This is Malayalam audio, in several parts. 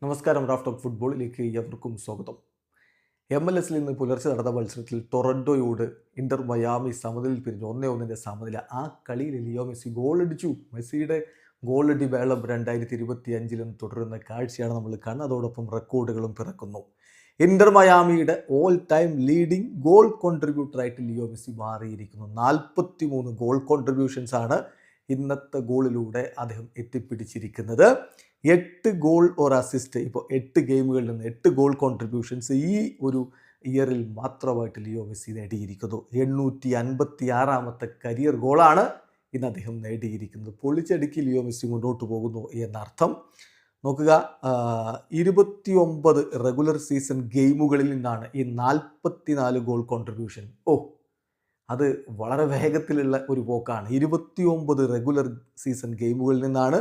നമസ്കാരം. റാഫ്റ്റ് ഓഫ് ഫുട്ബോളിലേക്ക് എവർക്കും സ്വാഗതം. MLS ഇന്ന് പുലർച്ചെ നടന്ന മത്സരത്തിൽ ടൊറൻറ്റോയോട് ഇന്റർ മയാമി സമനിലയിൽ പിരിഞ്ഞു 1-1 സമനില. ആ കളിയിൽ ലിയോ മെസ്സി ഗോളടിച്ചു. മെസ്സിയുടെ ഗോളടി വേളം 2025 തുടരുന്ന കാഴ്ചയാണ് നമ്മൾ കാണുന്നത്. അതോടൊപ്പം റെക്കോർഡുകളും പിറക്കുന്നു. ഇന്റർ മയാമിയുടെ ഓൾ ടൈം ലീഡിംഗ് ഗോൾ കോൺട്രിബ്യൂട്ടറായിട്ട് ലിയോ മെസ്സി മാറിയിരിക്കുന്നു. 43 ഗോൾ കോൺട്രിബ്യൂഷൻസ് ആണ് ഇന്നത്തെ ഗോളിലൂടെ അദ്ദേഹം എത്തിപ്പിടിച്ചിരിക്കുന്നത്. 8 ഗോൾ ഓർ അസിസ്റ്റ്. ഇപ്പോൾ 8 ഗെയിമുകളിൽ നിന്ന് 8 ഗോൾ കോൺട്രിബ്യൂഷൻസ് ഈ ഒരു ഇയറിൽ മാത്രമായിട്ട് ലിയോ മെസ്സി നേടിയിരിക്കുന്നു. 856ാമത്തെ കരിയർ ഗോളാണ് ഇന്ന് അദ്ദേഹം നേടിയിരിക്കുന്നത്. പൊളിച്ചടുക്കി ലിയോ മെസ്സി മുന്നോട്ട് പോകുന്നു എന്നർത്ഥം. നോക്കുക, 29 റെഗുലർ സീസൺ ഗെയിമുകളിൽ നിന്നാണ് ഈ 44 ഗോൾ കോൺട്രിബ്യൂഷൻ. അത് വളരെ വേഗത്തിലുള്ള ഒരു പോക്കാണ്. 29 റെഗുലർ സീസൺ ഗെയിമുകളിൽ നിന്നാണ്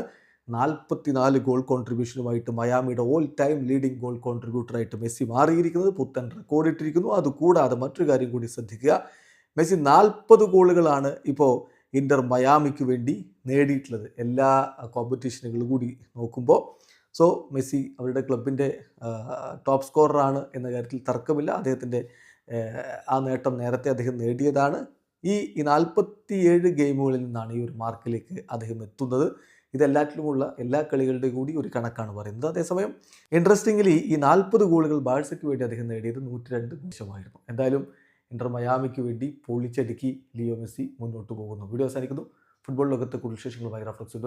44 ഗോൾ കോൺട്രിബ്യൂഷനുമായിട്ട് മയാമിയുടെ ഓൾ ടൈം ലീഡിംഗ് ഗോൾ കോൺട്രിബ്യൂട്ടറായിട്ട് മെസ്സി മാറിയിരിക്കുന്നത്. പുത്തൻ റെക്കോർഡ് ഇട്ടിരിക്കുന്നു. അതുകൂടാതെ മറ്റൊരു കാര്യം കൂടി ശ്രദ്ധിക്കുക, മെസ്സി 40 ഗോളുകളാണ് ഇപ്പോൾ ഇന്റർ മയാമിക്ക് വേണ്ടി നേടിയിട്ടുള്ളത് എല്ലാ കോമ്പറ്റീഷനുകളും കൂടി നോക്കുമ്പോൾ. സോ മെസ്സി അവരുടെ ക്ലബിൻ്റെ ടോപ്പ് സ്കോററാണ് എന്ന കാര്യത്തിൽ തർക്കമില്ല. അദ്ദേഹത്തിൻ്റെ ആ നേട്ടം നേരത്തെ അദ്ദേഹം നേടിയതാണ്. ഈ 47 ഗെയിമുകളിൽ നിന്നാണ് ഈ ഒരു മാർക്കിലേക്ക് അദ്ദേഹം എത്തുന്നത്. ഇതെല്ലാറ്റിലുമുള്ള എല്ലാ കളികളുടെ കൂടി ഒരു കണക്കാണ് പറയുന്നത്. അതേസമയം ഇൻട്രസ്റ്റിംഗ്ലി ഈ 40 ഗോളുകൾ ബാഴ്സയ്ക്ക് വേണ്ടി അദ്ദേഹം നേടിയത് 102 നിമിഷമായിരുന്നു. എന്തായാലും ഇന്റർ മയാമിക്ക് വേണ്ടി പൊളിച്ചടുക്കി ലിയോ മെസ്സി മുന്നോട്ട് പോകുന്നു. വീഡിയോ അവസാനിക്കുന്നു. ഫുട്ബോൾ ലോകത്തെ കൂടുതൽ വിശേഷങ്ങളുമായി റഫ്ലക്സ്.